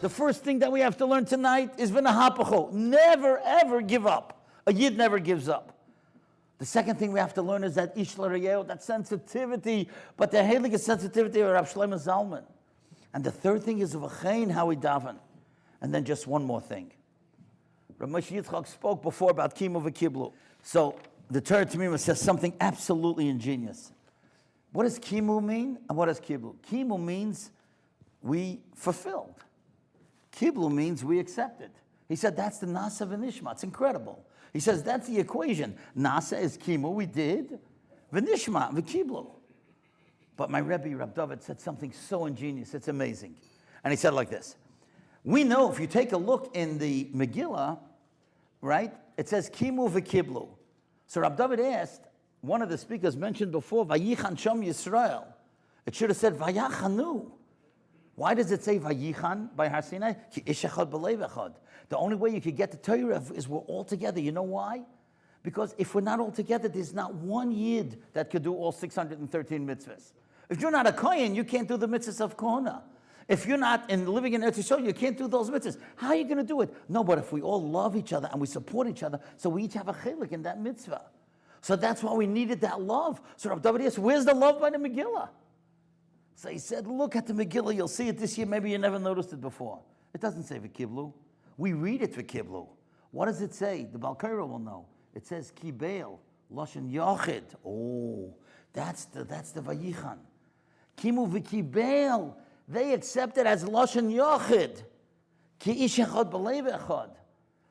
The first thing that we have to learn tonight is v'nahapacho. Never, ever give up. A Yid never gives up. The second thing we have to learn is that ish l'rayeo, that sensitivity, but the heilige sensitivity of Rav Shlomo Zalman. And the third thing is v'chein, how we daven. And then just one more thing. Rav Moshe Yitzchak spoke before about kimu v'kiblu. So the Torah Tamima says something absolutely ingenious. What does kimu mean and what does kiblu? Kimu means we fulfilled. Kiblu means we accepted. He said that's the nasa v'nishma. It's incredible. He says that's the equation. Nasa is kimu, we did. V'nishma, v'kiblu. But my Rebbe, Rab David, said something so ingenious. It's amazing. And he said like this. We know if you take a look in the Megillah, right, it says kimu v'kiblu. So Rab David asked, one of the speakers mentioned before, Vayichan Shom Yisrael. It should have said Vayachanu. Why does it say Vayichan by Har Sinai? Ki ish echad b'leiv echad. The only way you could get the Torah is we're all together. You know why? Because if we're not all together, there's not one Yid that could do all 613 mitzvahs. If you're not a Kohen, you can't do the mitzvahs of Kohana. If you're not living in Eretz Yisrael, you can't do those mitzvahs. How are you going to do it? No, but if we all love each other and we support each other, so we each have a chelik in that mitzvah. So that's why we needed that love. So Rav David asked, where's the love by the Megillah? So he said, look at the Megillah. You'll see it this year. Maybe you never noticed it before. It doesn't say V'kiblu. We read it V'kiblu. What does it say? The Balkaira will know. It says Kibeil, Lashon Yachid. Oh, that's the Vayichan. Kimu V'kibeil. They accept it as Lashon Yachid. Ki ish echad b'leiv echad.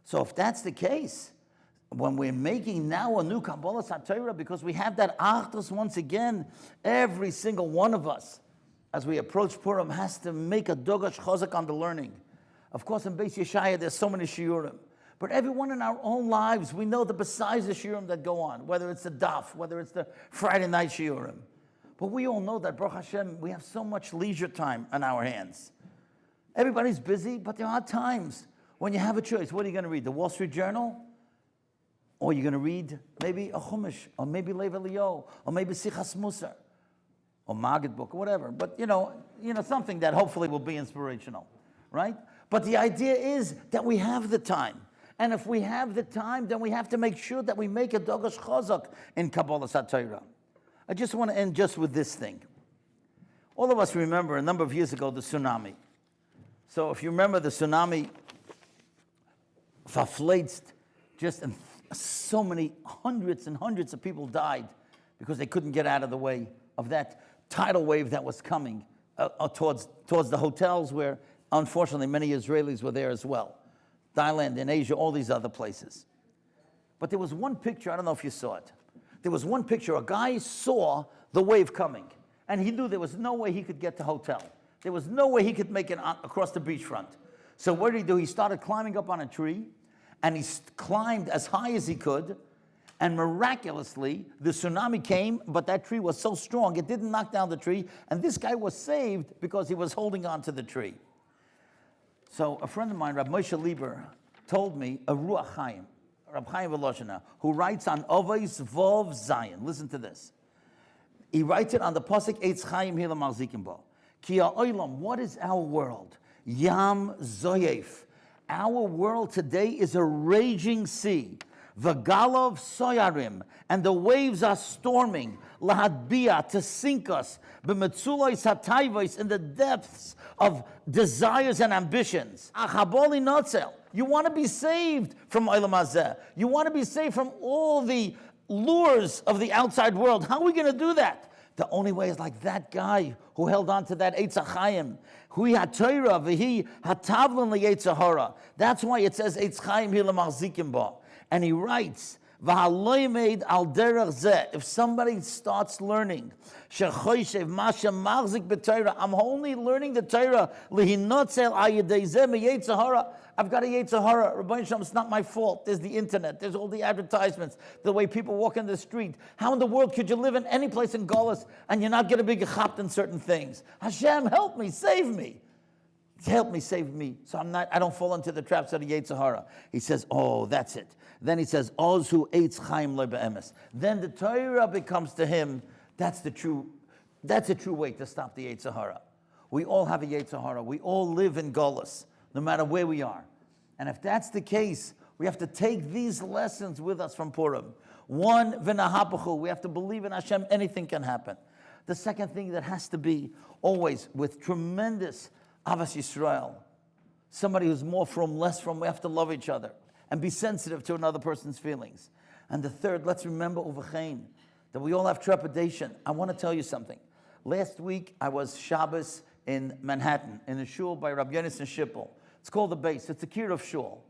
So if that's the case, when we're making now a new Kabbalah Torah, because we have that Achdus once again, every single one of us, as we approach Purim, has to make a dogash chazak on the learning. Of course, in Beis Yeshaya, there's so many shiurim. But everyone in our own lives, we know that besides the shiurim that go on, whether it's the daf, whether it's the Friday night shiurim, but we all know that, Baruch Hashem, we have so much leisure time on our hands. Everybody's busy, but there are times when you have a choice. What are you going to read? The Wall Street Journal? Or you're going to read maybe a Chumash, or maybe Lev Eliyahu, or maybe Sichas Musar, or Maggid book, or whatever. But you know, something that hopefully will be inspirational, right? But the idea is that we have the time. And if we have the time, then we have to make sure that we make a Dogash Chazak in Kabbalah Torah. I just want to end just with this thing. All of us remember a number of years ago the tsunami. So if you remember the tsunami, verflatzt, just in so many hundreds and hundreds of people died because they couldn't get out of the way of that tidal wave that was coming towards the hotels where, unfortunately, many Israelis were there as well. Thailand, in Asia, all these other places. But there was one picture, I don't know if you saw it. There was one picture, a guy saw the wave coming, and he knew there was no way he could get to the hotel. There was no way he could make it across the beachfront. So what did he do? He started climbing up on a tree, and he climbed as high as he could, and miraculously, the tsunami came, but that tree was so strong, it didn't knock down the tree, and this guy was saved because he was holding on to the tree. So a friend of mine, Rabbi Moshe Lieber, told me a Ruach Chaim, Rabbi Chaim Veloshana, who writes on Ovais Vov Zion. Listen to this. He writes it on the Pasuk Eitz Chaim Hila Malzikim Bo. Ki ha'olam, what is our world? Yam Zoyef. Our world today is a raging sea. V'galov soyarim, and the waves are storming. Lahadbia, to sink us. B'metzulois hatayvos, in the depths of desires and ambitions. Achaboli notzel. You want to be saved from Olam Hazeh. You want to be saved from all the lures of the outside world. How are we going to do that? The only way is like that guy who held on to that Eitz HaChaim. Hui HaTorah v'hi hatavlin li'Eitz HaHara. That's why it says Eitz Chaim hi l'machzikim bo. And he writes, V'haloimed al derech zeh. If somebody starts learning, shechoishev masha machzik b'Torah, I'm only learning the Torah, lihinotzel ayedei zeh me'Eitz HaHara. I've got a Yetzer Hara. Rabbi Shem, it's not my fault. There's the internet. There's all the advertisements. The way people walk in the street. How in the world could you live in any place in Golis and you're not going to be gechapt in certain things? Hashem, help me, save me. Help me, save me. So I don't fall into the traps of the Yetzer Hara. He says, oh, that's it. Then he says, Ozu eitz chaim lo be'emes. Then the Torah becomes to him, that's a true way to stop the Yetzer Hara. We all have a Yetzer Hara. We all live in Golis. no matter where we are. And if that's the case, we have to take these lessons with us from Purim. One, v'nahapachu, we have to believe in Hashem, anything can happen. The second thing that has to be always with tremendous Avas Yisrael, somebody who's more from, less from, we have to love each other and be sensitive to another person's feelings. And the third, let's remember uvachein, that we all have trepidation. I want to tell you something. Last week, I was Shabbos in Manhattan, in a shul by Rabbi Yonis and Shippel. It's called the Base. It's a Kirov shul.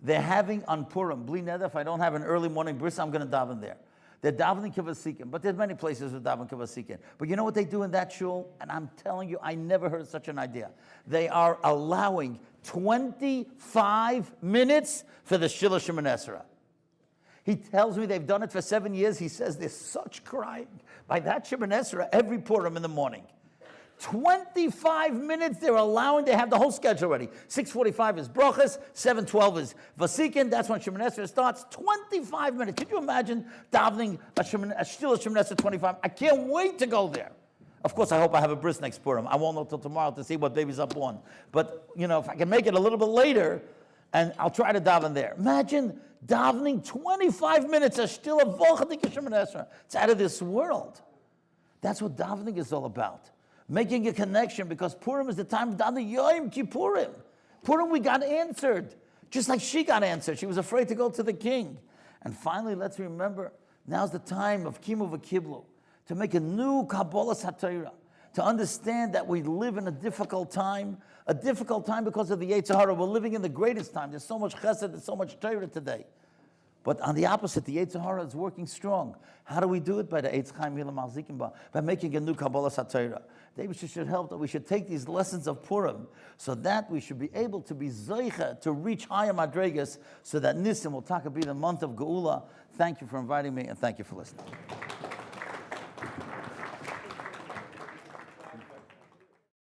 They're having on Purim, Bli Neder, if I don't have an early morning bris, I'm going to daven there. They're davening Kivasikin, but there's many places with daven Kivasikin. But you know what they do in that shul? And I'm telling you, I never heard such an idea. They are allowing 25 minutes for the Shiloh Shemoneh Esrei. He tells me they've done it for 7 years. He says there's such crying by that Shemoneh Esrei every Purim in the morning. 25 minutes they're allowing. They have the whole schedule ready. 6:45 is brachas, 7:12 is vasikin. That's when Shemoneh Esrei starts. 25 minutes. Could you imagine davening a Shiloh Shemoneh Esrei 25? I can't wait to go there. Of course, I hope I have a bris next Purim. I won't know till tomorrow to see what babies are born. But you know, if I can make it a little bit later, and I'll try to daven there. Imagine davening 25 minutes. It's out of this world. That's what davening is all about. Making a connection, because Purim is the time of davening Yom Kippurim. Purim we got answered, just like she got answered. She was afraid to go to the king. And finally, let's remember, now's the time of Kimu V'Kiblu, to make a new Kabbalah Satira, to understand that we live in a difficult time because of the Yetzer Hara. We're living in the greatest time. There's so much chesed, there's so much Torah today. But on the opposite, the Yetzer Hara is working strong. How do we do it? By the Eitz Chaim Milam Malzikim Ba, by making a new Kabbalah Satira. They should help, that we should take these lessons of Purim so that we should be able to be Zeicha, to reach higher Madregas, so that Nisim will be the month of Geula. Thank you for inviting me, and thank you for listening.